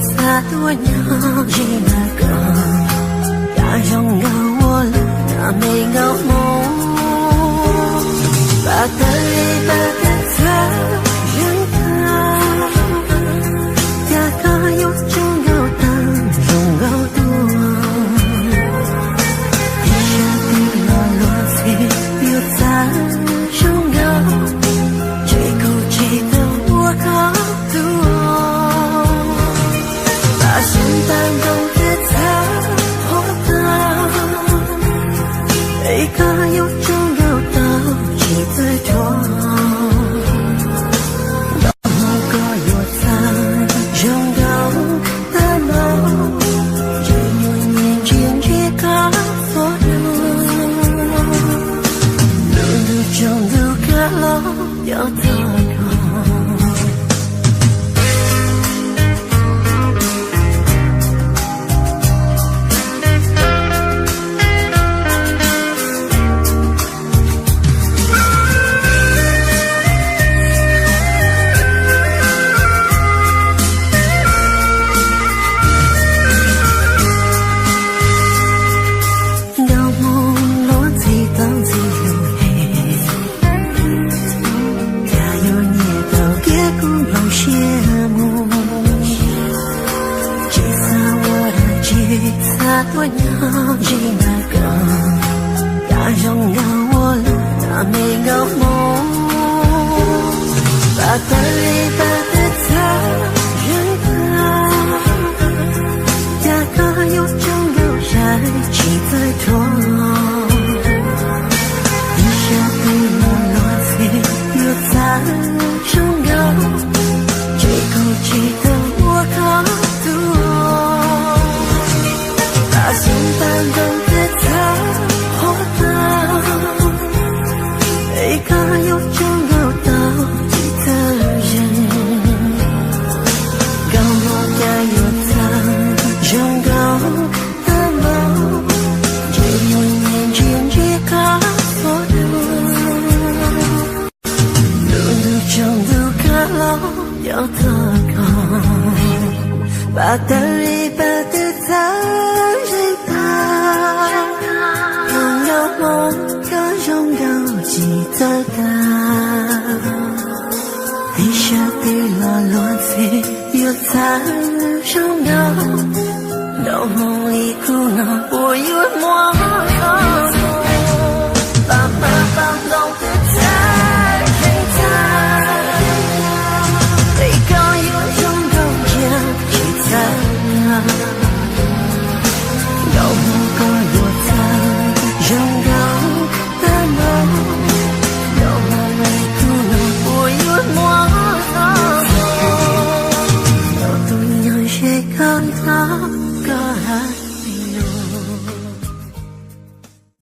擦多年一那个，大容够我了，那没够梦，把的里把的他人他，大个有种够大，容够多，一下地落落飞又在容够，这口气的我够多。心淡中的他，活的一个有种有道，记得多。到某个有他，容够的梦，只有年轻这个所有。路中路个路要走。我要去那个，大容够我了，那没够梦，把的里把的他人大个有种有爱，期待多，一下被我落飞又在容够，这口气的我够多。心淡中的他，活的一个有种有道理的人，高我该有他，容够的梦，只有年轻这个所有，路中路个路要得高，把的里把的他。梦可拥有记得的，一下地落落飞又在拥有，到梦里苦恼我有梦，把把放纵的在人在，被高有拥有着记得，到梦个有在。容够的梦，有梦里苦恼我有梦，有都有些高高个。